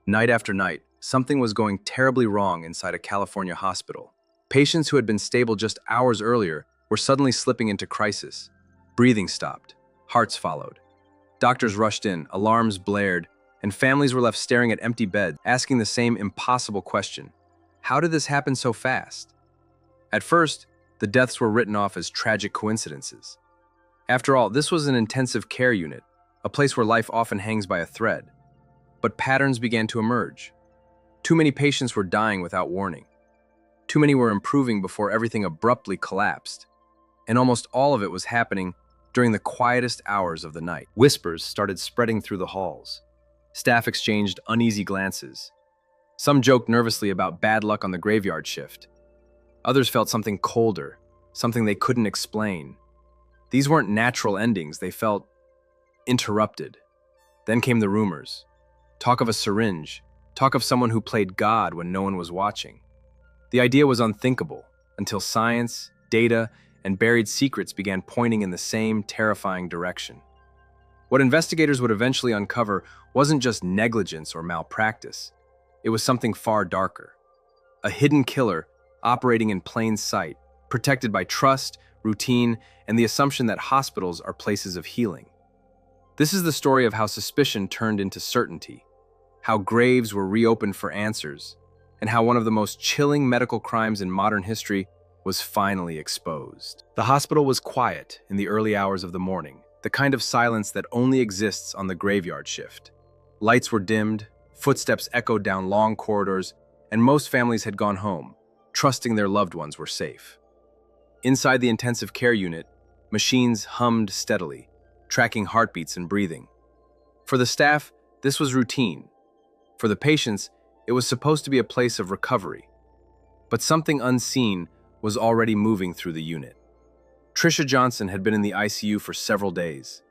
Night after night, something was going terribly wrong inside a California hospital. Patients who had been stable just hours earlier were suddenly slipping into crisis. Breathing stopped. Hearts followed. Doctors rushed in, alarms blared, and families were left staring at empty beds, asking the same impossible question. How did this happen so fast? At first, the deaths were written off as tragic coincidences. After all, this was an intensive care unit, a place where life often hangs by a thread. But patterns began to emerge. Too many patients were dying without warning. Too many were improving before everything abruptly collapsed. And almost all of it was happening during the quietest hours of the night. Whispers started spreading through the halls. Staff exchanged uneasy glances. Some joked nervously about bad luck on the graveyard shift. Others felt something colder, something they couldn't explain. These weren't natural endings, they felt interrupted. Then came the rumors. Talk of a syringe, talk of someone who played God when no one was watching. The idea was unthinkable until science, data, and buried secrets began pointing in the same terrifying direction. What investigators would eventually uncover wasn't just negligence or malpractice. It was something far darker. A hidden killer operating in plain sight, protected by trust, routine, and the assumption that hospitals are places of healing. This is the story of how suspicion turned into certainty, how graves were reopened for answers, and how one of the most chilling medical crimes in modern history was finally exposed. The hospital was quiet in the early hours of the morning, the kind of silence that only exists on the graveyard shift. Lights were dimmed, footsteps echoed down long corridors, and most families had gone home, trusting their loved ones were safe. Inside the intensive care unit, machines hummed steadily, tracking heartbeats and breathing. For the staff, this was routine. For the patients, it was supposed to be a place of recovery. But something unseen was already moving through the unit. Trisha Johnson had been in the ICU for several days.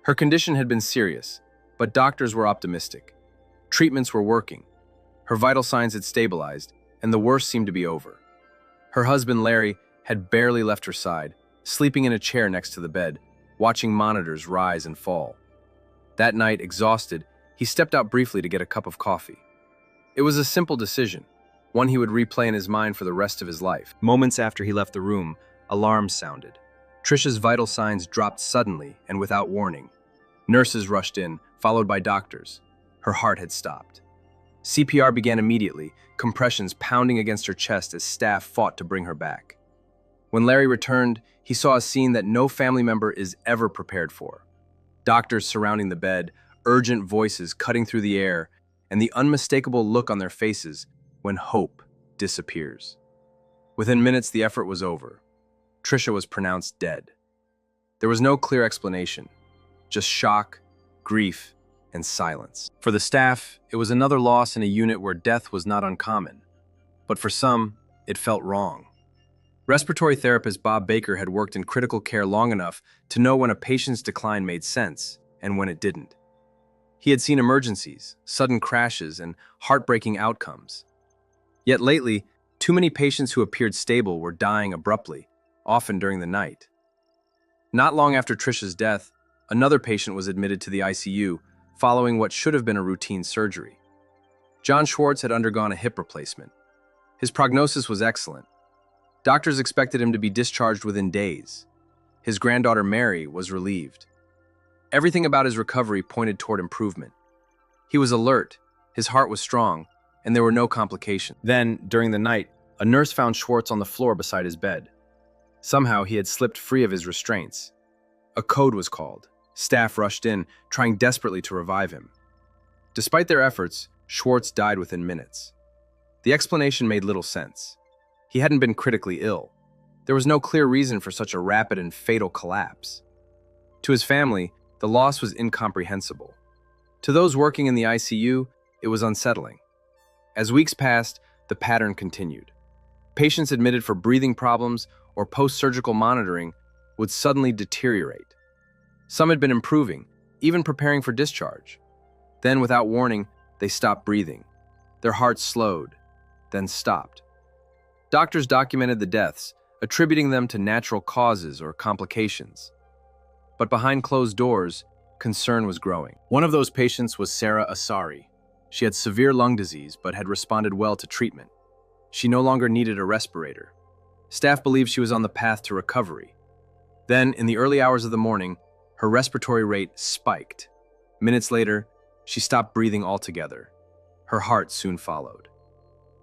Her condition had been serious, but doctors were optimistic. Treatments were working. Her vital signs had stabilized, and the worst seemed to be over. Her husband, Larry, had barely left her side, sleeping in a chair next to the bed, watching monitors rise and fall. That night, exhausted, he stepped out briefly to get a cup of coffee. It was a simple decision, one he would replay in his mind for the rest of his life. Moments after he left the room, alarms sounded. Trisha's vital signs dropped suddenly and without warning. Nurses rushed in, followed by doctors. Her heart had stopped. CPR began immediately, compressions pounding against her chest as staff fought to bring her back. When Larry returned, he saw a scene that no family member is ever prepared for. Doctors surrounding the bed, urgent voices cutting through the air, and the unmistakable look on their faces when hope disappears. Within minutes, the effort was over. Trisha was pronounced dead. There was no clear explanation, just shock, grief, and silence. For the staff, it was another loss in a unit where death was not uncommon. But for some, it felt wrong. Respiratory therapist Bob Baker had worked in critical care long enough to know when a patient's decline made sense and when it didn't. He had seen emergencies, sudden crashes, and heartbreaking outcomes. Yet lately, too many patients who appeared stable were dying abruptly, often during the night. Not long after Trisha's death, another patient was admitted to the ICU following what should have been a routine surgery. John Schwartz had undergone a hip replacement. His prognosis was excellent. Doctors expected him to be discharged within days. His granddaughter Mary was relieved. Everything about his recovery pointed toward improvement. He was alert, his heart was strong, and there were no complications. Then, during the night, a nurse found Schwartz on the floor beside his bed. Somehow he had slipped free of his restraints. A code was called. Staff rushed in, trying desperately to revive him. Despite their efforts, Schwartz died within minutes. The explanation made little sense. He hadn't been critically ill. There was no clear reason for such a rapid and fatal collapse. To his family, the loss was incomprehensible. To those working in the ICU, it was unsettling. As weeks passed, the pattern continued. Patients admitted for breathing problems or post-surgical monitoring would suddenly deteriorate. Some had been improving, even preparing for discharge. Then, without warning, they stopped breathing. Their hearts slowed, then stopped. Doctors documented the deaths, attributing them to natural causes or complications. But behind closed doors, concern was growing. One of those patients was Sarah Asari. She had severe lung disease but had responded well to treatment. She no longer needed a respirator. Staff believed she was on the path to recovery. Then, in the early hours of the morning, her respiratory rate spiked. Minutes later, she stopped breathing altogether. Her heart soon followed.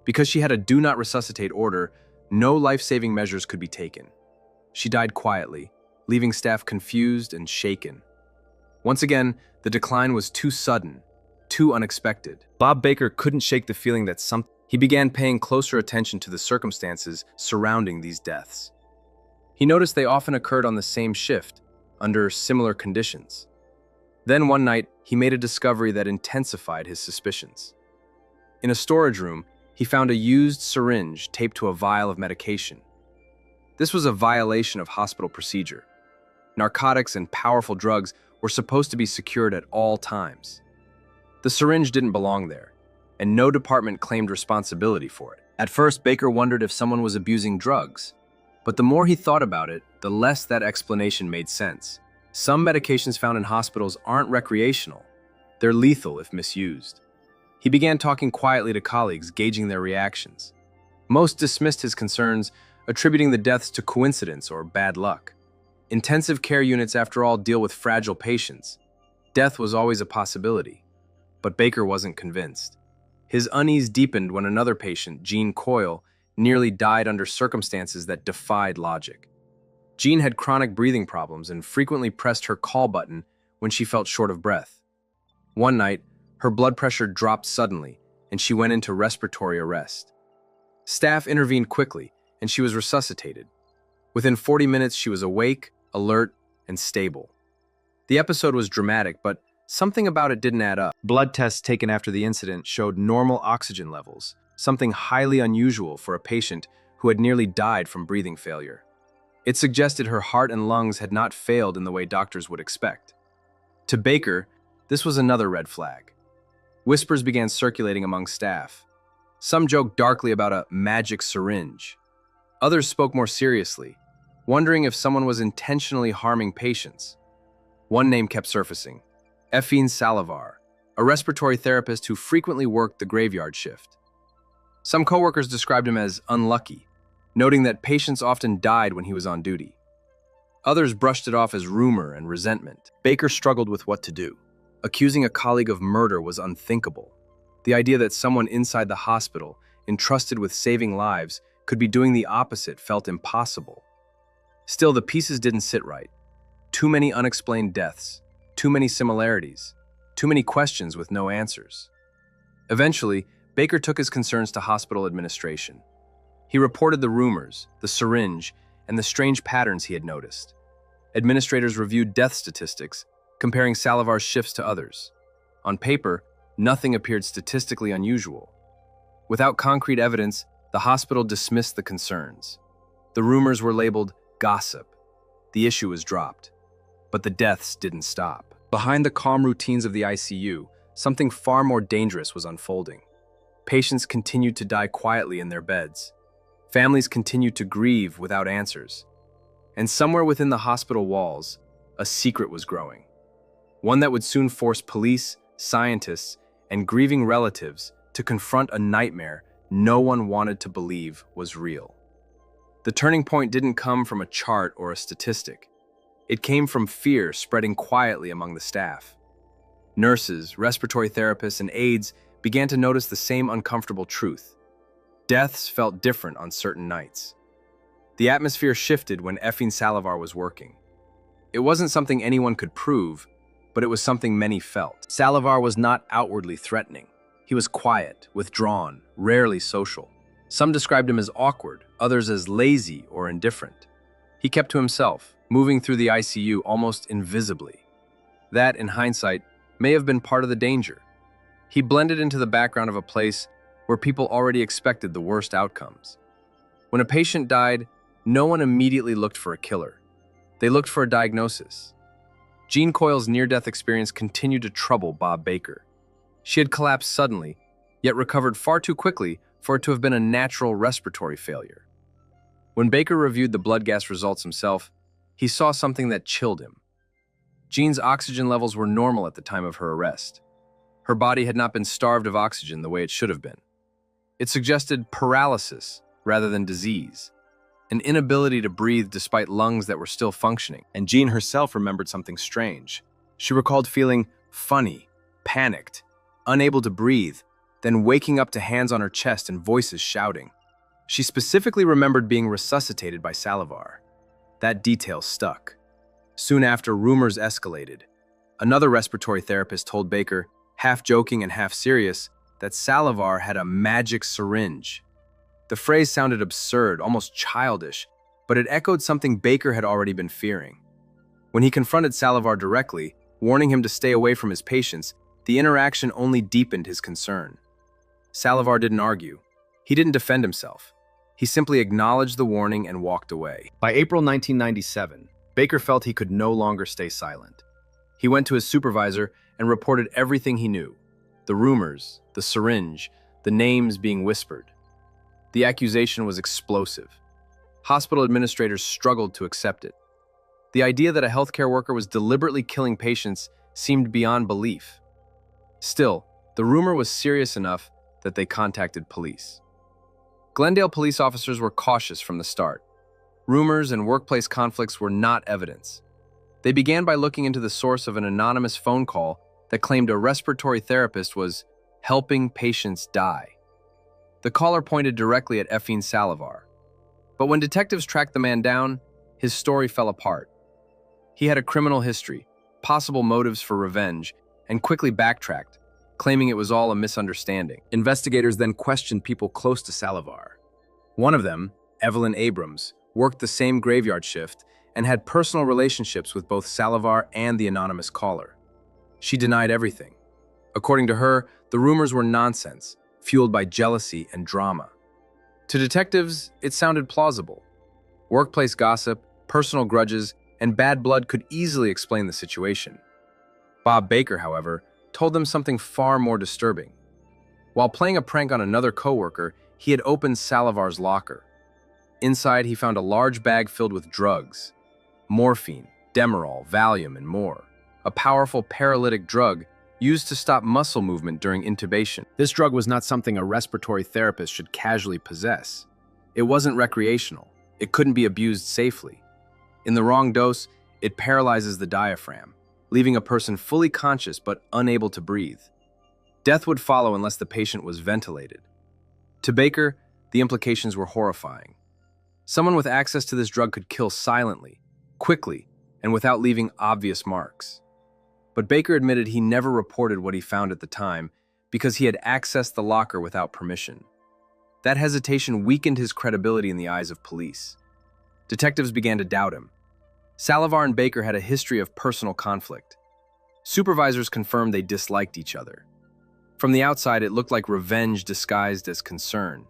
Because she had a do not resuscitate order, no life-saving measures could be taken. She died quietly, leaving staff confused and shaken. Once again, the decline was too sudden, too unexpected. Bob Baker couldn't shake the feeling that he began paying closer attention to the circumstances surrounding these deaths. He noticed they often occurred on the same shift, under similar conditions. Then one night, he made a discovery that intensified his suspicions. In a storage room, he found a used syringe taped to a vial of medication. This was a violation of hospital procedure. Narcotics and powerful drugs were supposed to be secured at all times. The syringe didn't belong there, and no department claimed responsibility for it. At first, Baker wondered if someone was abusing drugs, but the more he thought about it, the less that explanation made sense. Some medications found in hospitals aren't recreational. They're lethal if misused. He began talking quietly to colleagues, gauging their reactions. Most dismissed his concerns, attributing the deaths to coincidence or bad luck. Intensive care units, after all, deal with fragile patients. Death was always a possibility. But Baker wasn't convinced. His unease deepened when another patient, Jean Coyle, nearly died under circumstances that defied logic. Jean had chronic breathing problems and frequently pressed her call button when she felt short of breath. One night, her blood pressure dropped suddenly, and she went into respiratory arrest. Staff intervened quickly, and she was resuscitated. Within 40 minutes, she was awake, alert, and stable. The episode was dramatic, but something about it didn't add up. Blood tests taken after the incident showed normal oxygen levels, something highly unusual for a patient who had nearly died from breathing failure. It suggested her heart and lungs had not failed in the way doctors would expect. To Baker, this was another red flag. Whispers began circulating among staff. Some joked darkly about a magic syringe. Others spoke more seriously, wondering if someone was intentionally harming patients. One name kept surfacing: Ephren Saldivar, a respiratory therapist who frequently worked the graveyard shift. Some coworkers described him as unlucky, noting that patients often died when he was on duty. Others brushed it off as rumor and resentment. Baker struggled with what to do. Accusing a colleague of murder was unthinkable. The idea that someone inside the hospital, entrusted with saving lives, could be doing the opposite felt impossible. Still, the pieces didn't sit right. Too many unexplained deaths, too many similarities, too many questions with no answers. Eventually, Baker took his concerns to hospital administration. He reported the rumors, the syringe, and the strange patterns he had noticed. Administrators reviewed death statistics, comparing Saldivar's shifts to others. On paper, nothing appeared statistically unusual. Without concrete evidence, the hospital dismissed the concerns. The rumors were labeled gossip. The issue was dropped. But the deaths didn't stop. Behind the calm routines of the ICU, something far more dangerous was unfolding. Patients continued to die quietly in their beds. Families continued to grieve without answers. And somewhere within the hospital walls, a secret was growing. One that would soon force police, scientists, and grieving relatives to confront a nightmare no one wanted to believe was real. The turning point didn't come from a chart or a statistic. It came from fear spreading quietly among the staff. Nurses, respiratory therapists, and aides began to notice the same uncomfortable truth. Deaths felt different on certain nights. The atmosphere shifted when Ephren Saldivar was working. It wasn't something anyone could prove, but it was something many felt. Saldivar was not outwardly threatening. He was quiet, withdrawn, rarely social. Some described him as awkward, others as lazy or indifferent. He kept to himself, moving through the ICU almost invisibly. That, in hindsight, may have been part of the danger. He blended into the background of a place where people already expected the worst outcomes. When a patient died, no one immediately looked for a killer. They looked for a diagnosis. Jean Coyle's near-death experience continued to trouble Bob Baker. She had collapsed suddenly, yet recovered far too quickly for it to have been a natural respiratory failure. When Baker reviewed the blood gas results himself, he saw something that chilled him. Jean's oxygen levels were normal at the time of her arrest. Her body had not been starved of oxygen the way it should have been. It suggested paralysis rather than disease, an inability to breathe despite lungs that were still functioning. And Jean herself remembered something strange. She recalled feeling funny, panicked, unable to breathe, then waking up to hands on her chest and voices shouting. She specifically remembered being resuscitated by Saldivar. That detail stuck. Soon after, rumors escalated. Another respiratory therapist told Baker, half joking and half serious, that Saldivar had a magic syringe. The phrase sounded absurd, almost childish, but it echoed something Baker had already been fearing. When he confronted Saldivar directly, warning him to stay away from his patients, the interaction only deepened his concern. Saldivar didn't argue. He didn't defend himself. He simply acknowledged the warning and walked away. By April 1997, Baker felt he could no longer stay silent. He went to his supervisor and reported everything he knew. The rumors, the syringe, the names being whispered. The accusation was explosive. Hospital administrators struggled to accept it. The idea that a healthcare worker was deliberately killing patients seemed beyond belief. Still, the rumor was serious enough that they contacted police. Glendale police officers were cautious from the start. Rumors and workplace conflicts were not evidence. They began by looking into the source of an anonymous phone call that claimed a respiratory therapist was helping patients die. The caller pointed directly at Ephren Saldivar. But when detectives tracked the man down, his story fell apart. He had a criminal history, possible motives for revenge, and quickly backtracked, claiming it was all a misunderstanding. Investigators then questioned people close to Saldivar. One of them, Evelyn Abrams, worked the same graveyard shift and had personal relationships with both Saldivar and the anonymous caller. She denied everything. According to her, the rumors were nonsense, fueled by jealousy and drama. To detectives, it sounded plausible. Workplace gossip, personal grudges, and bad blood could easily explain the situation. Bob Baker, however, told them something far more disturbing. While playing a prank on another coworker, he had opened Saldivar's locker. Inside, he found a large bag filled with drugs: morphine, Demerol, Valium, and more. A powerful paralytic drug used to stop muscle movement during intubation. This drug was not something a respiratory therapist should casually possess. It wasn't recreational. It couldn't be abused safely. In the wrong dose, it paralyzes the diaphragm, leaving a person fully conscious but unable to breathe. Death would follow unless the patient was ventilated. To Baker, the implications were horrifying. Someone with access to this drug could kill silently, quickly, and without leaving obvious marks. But Baker admitted he never reported what he found at the time because he had accessed the locker without permission. That hesitation weakened his credibility in the eyes of police. Detectives began to doubt him. Saldivar and Baker had a history of personal conflict. Supervisors confirmed they disliked each other. From the outside, it looked like revenge disguised as concern.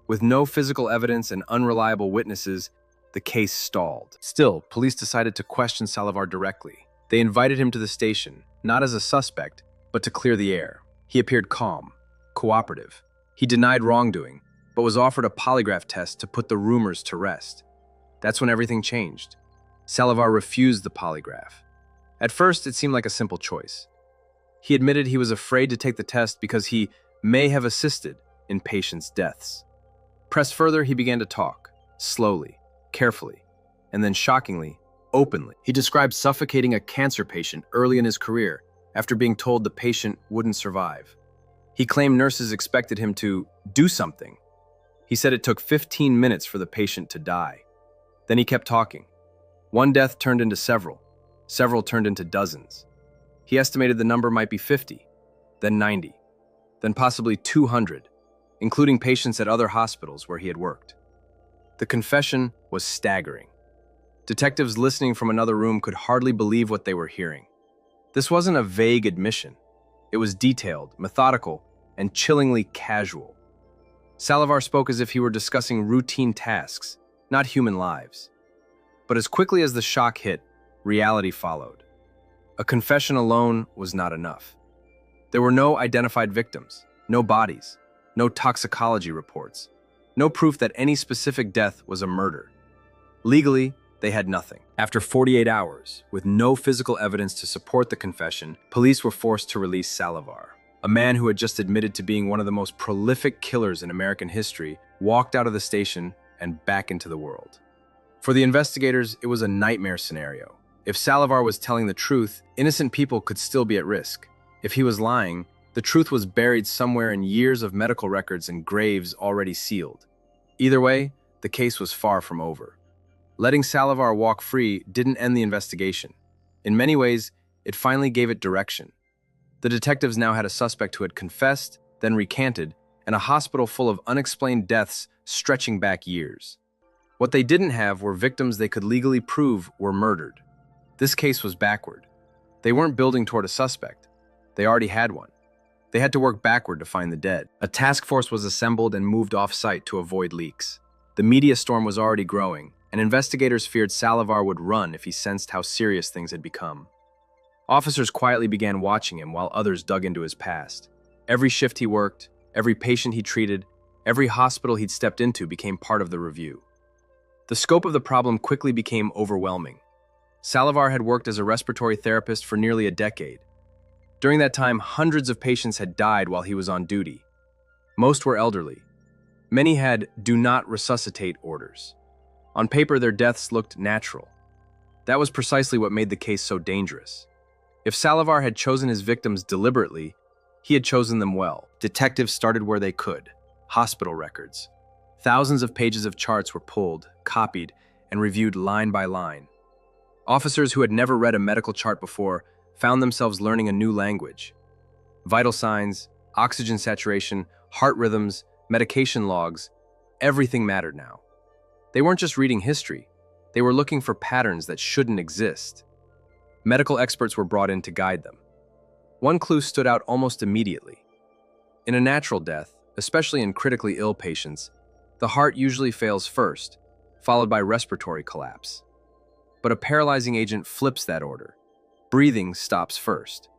With no physical evidence and unreliable witnesses, the case stalled. Still, police decided to question Saldivar directly. They invited him to the station, not as a suspect, but to clear the air. He appeared calm, cooperative. He denied wrongdoing, but was offered a polygraph test to put the rumors to rest. That's when everything changed. Saldivar refused the polygraph. At first, it seemed like a simple choice. He admitted he was afraid to take the test because he may have assisted in patients' deaths. Pressed further, he began to talk, slowly, carefully, and then shockingly, openly. He described suffocating a cancer patient early in his career after being told the patient wouldn't survive. He claimed nurses expected him to do something. He said it took 15 minutes for the patient to die. Then he kept talking. One death turned into several. Several turned into dozens. He estimated the number might be 50, then 90, then possibly 200, including patients at other hospitals where he had worked. The confession was staggering. Detectives listening from another room could hardly believe what they were hearing. This wasn't a vague admission. It was detailed, methodical, and chillingly casual. Saldivar spoke as if he were discussing routine tasks, not human lives. But as quickly as the shock hit, reality followed. A confession alone was not enough. There were no identified victims, no bodies, no toxicology reports, no proof that any specific death was a murder. Legally, they had nothing. After 48 hours, with no physical evidence to support the confession, police were forced to release Saldivar. A man who had just admitted to being one of the most prolific killers in American history walked out of the station and back into the world. For the investigators, it was a nightmare scenario. If Saldivar was telling the truth, innocent people could still be at risk. If he was lying, the truth was buried somewhere in years of medical records and graves already sealed. Either way, the case was far from over. Letting Saldivar walk free didn't end the investigation. In many ways, it finally gave it direction. The detectives now had a suspect who had confessed, then recanted, and a hospital full of unexplained deaths stretching back years. What they didn't have were victims they could legally prove were murdered. This case was backward. They weren't building toward a suspect. They already had one. They had to work backward to find the dead. A task force was assembled and moved off-site to avoid leaks. The media storm was already growing, and investigators feared Saldivar would run if he sensed how serious things had become. Officers quietly began watching him while others dug into his past. Every shift he worked, every patient he treated, every hospital he'd stepped into became part of the review. The scope of the problem quickly became overwhelming. Saldivar had worked as a respiratory therapist for nearly a decade. During that time, hundreds of patients had died while he was on duty. Most were elderly. Many had "do not resuscitate" orders. On paper, their deaths looked natural. That was precisely what made the case so dangerous. If Saldivar had chosen his victims deliberately, he had chosen them well. Detectives started where they could: hospital records. Thousands of pages of charts were pulled, copied, and reviewed line by line. Officers who had never read a medical chart before found themselves learning a new language. Vital signs, oxygen saturation, heart rhythms, medication logs, everything mattered now. They weren't just reading history, they were looking for patterns that shouldn't exist. Medical experts were brought in to guide them. One clue stood out almost immediately. In a natural death, especially in critically ill patients, the heart usually fails first, followed by respiratory collapse. But a paralyzing agent flips that order. Breathing stops first.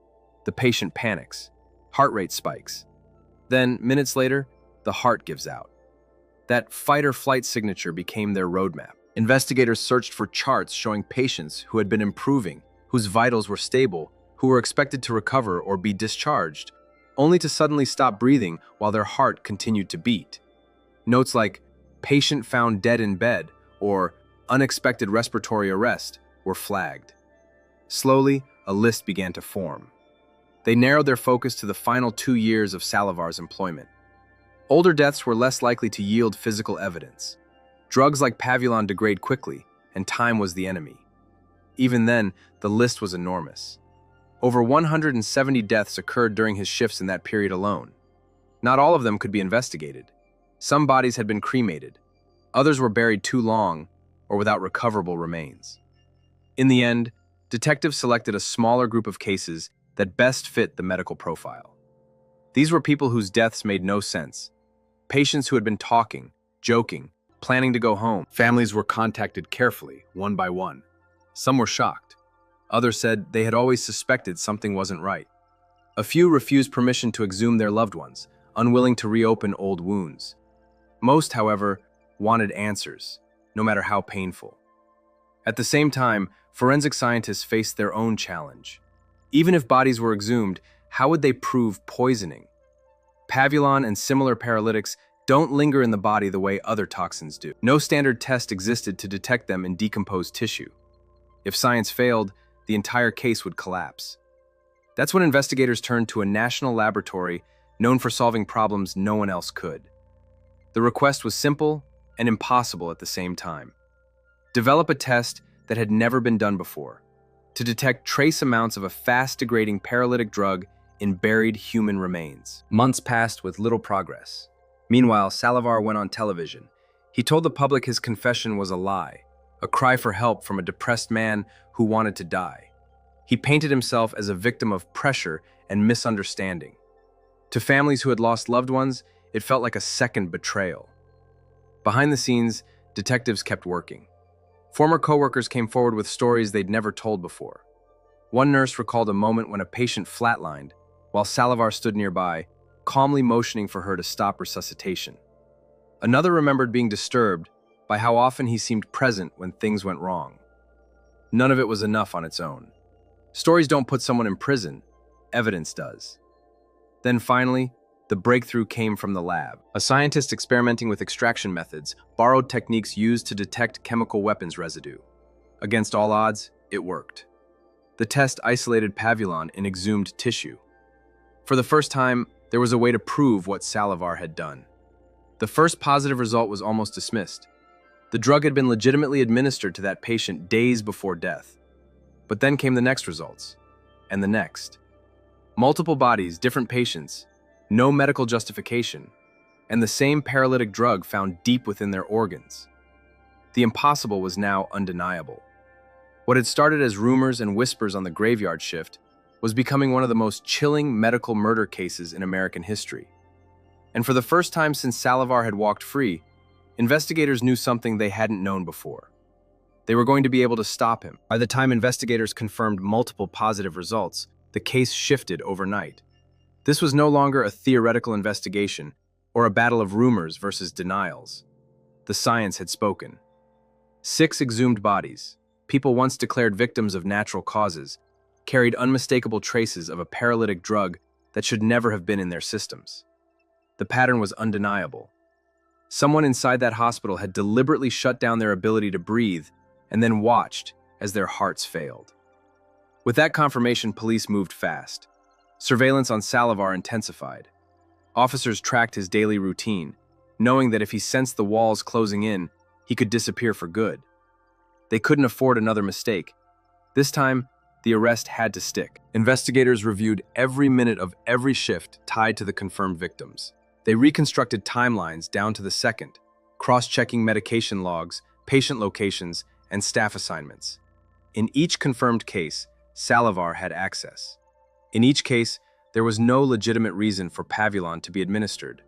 The patient panics. Heart rate spikes. Then, minutes later, the heart gives out. That fight-or-flight signature became their roadmap. Investigators searched for charts showing patients who had been improving, whose vitals were stable, who were expected to recover or be discharged, only to suddenly stop breathing while their heart continued to beat. Notes like "patient found dead in bed" or "unexpected respiratory arrest" were flagged. Slowly, a list began to form. They narrowed their focus to the final 2 years of Saldivar's employment. Older deaths were less likely to yield physical evidence. Drugs like Pavulon degrade quickly, and time was the enemy. Even then, the list was enormous. Over 170 deaths occurred during his shifts in that period alone. Not all of them could be investigated. Some bodies had been cremated. Others were buried too long or without recoverable remains. In the end, detectives selected a smaller group of cases that best fit the medical profile. These were people whose deaths made no sense. Patients who had been talking, joking, planning to go home. Families were contacted carefully, one by one. Some were shocked. Others said they had always suspected something wasn't right. A few refused permission to exhume their loved ones, unwilling to reopen old wounds. Most, however, wanted answers, no matter how painful. At the same time, forensic scientists faced their own challenge. Even if bodies were exhumed, how would they prove poisoning? Pavulon and similar paralytics don't linger in the body the way other toxins do. No standard test existed to detect them in decomposed tissue. If science failed, the entire case would collapse. That's when investigators turned to a national laboratory known for solving problems no one else could. The request was simple and impossible at the same time. Develop a test that had never been done before, to detect trace amounts of a fast-degrading paralytic drug in buried human remains. Months passed with little progress. Meanwhile, Saldivar went on television. He told the public his confession was a lie, a cry for help from a depressed man who wanted to die. He painted himself as a victim of pressure and misunderstanding. To families who had lost loved ones, it felt like a second betrayal. Behind the scenes, detectives kept working. Former coworkers came forward with stories they'd never told before. One nurse recalled a moment when a patient flatlined, while Saldivar stood nearby, calmly motioning for her to stop resuscitation. Another remembered being disturbed by how often he seemed present when things went wrong. None of it was enough on its own. Stories don't put someone in prison, evidence does. Then finally, the breakthrough came from the lab. A scientist experimenting with extraction methods borrowed techniques used to detect chemical weapons residue. Against all odds, it worked. The test isolated Pavulon in exhumed tissue. For the first time, there was a way to prove what Saldivar had done. The first positive result was almost dismissed. The drug had been legitimately administered to that patient days before death. But then came the next results, and the next. Multiple bodies, different patients, no medical justification, and the same paralytic drug found deep within their organs. The impossible was now undeniable. What had started as rumors and whispers on the graveyard shift was becoming one of the most chilling medical murder cases in American history. And for the first time since Saldivar had walked free, investigators knew something they hadn't known before. They were going to be able to stop him. By the time investigators confirmed multiple positive results, the case shifted overnight. This was no longer a theoretical investigation or a battle of rumors versus denials. The science had spoken. 6 exhumed bodies, people once declared victims of natural causes, carried unmistakable traces of a paralytic drug that should never have been in their systems. The pattern was undeniable. Someone inside that hospital had deliberately shut down their ability to breathe and then watched as their hearts failed. With that confirmation, police moved fast. Surveillance on Saldivar intensified. Officers tracked his daily routine, knowing that if he sensed the walls closing in, he could disappear for good. They couldn't afford another mistake. This time, the arrest had to stick. Investigators reviewed every minute of every shift tied to the confirmed victims. They reconstructed timelines down to the second, cross-checking medication logs, patient locations, and staff assignments. In each confirmed case, Saldivar had access. In each case, there was no legitimate reason for Pavulon to be administered.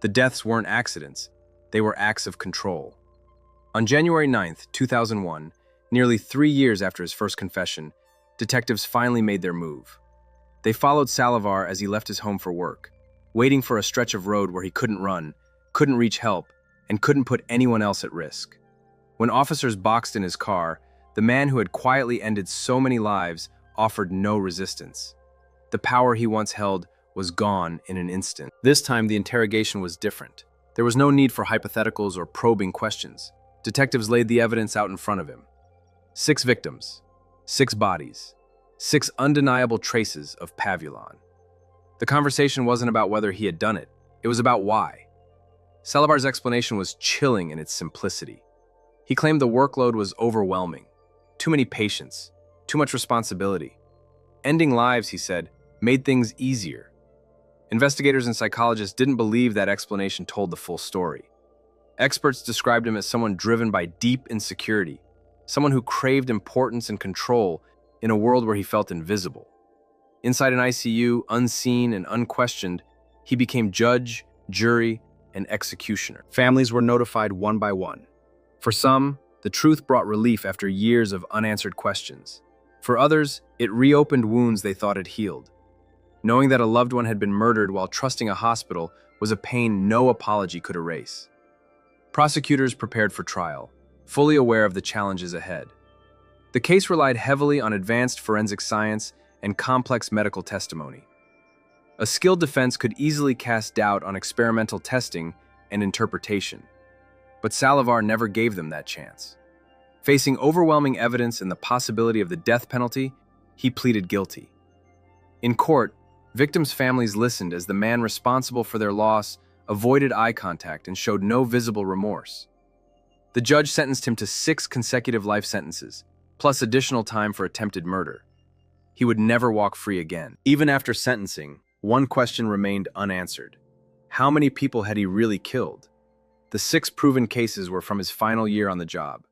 The deaths weren't accidents, they were acts of control. On January 9, 2001, nearly 3 years after his first confession, detectives finally made their move. They followed Saldivar as he left his home for work, waiting for a stretch of road where he couldn't run, couldn't reach help, and couldn't put anyone else at risk. When officers boxed in his car, the man who had quietly ended so many lives offered no resistance. The power he once held was gone in an instant. This time, the interrogation was different. There was no need for hypotheticals or probing questions. Detectives laid the evidence out in front of him. 6 victims, 6 bodies, 6 undeniable traces of Pavulon. The conversation wasn't about whether he had done it. It was about why. Saldivar's explanation was chilling in its simplicity. He claimed the workload was overwhelming. Too many patients, too much responsibility. Ending lives, he said, made things easier. Investigators and psychologists didn't believe that explanation told the full story. Experts described him as someone driven by deep insecurity, someone who craved importance and control in a world where he felt invisible. Inside an ICU, unseen and unquestioned, he became judge, jury, and executioner. Families were notified one by one. For some, the truth brought relief after years of unanswered questions. For others, it reopened wounds they thought had healed. Knowing that a loved one had been murdered while trusting a hospital was a pain no apology could erase. Prosecutors prepared for trial, fully aware of the challenges ahead. The case relied heavily on advanced forensic science and complex medical testimony. A skilled defense could easily cast doubt on experimental testing and interpretation. But Saldivar never gave them that chance. Facing overwhelming evidence and the possibility of the death penalty, he pleaded guilty. In court, victims' families listened as the man responsible for their loss avoided eye contact and showed no visible remorse. The judge sentenced him to 6 consecutive life sentences, plus additional time for attempted murder. He would never walk free again. Even after sentencing, one question remained unanswered. How many people had he really killed? The 6 proven cases were from his final year on the job.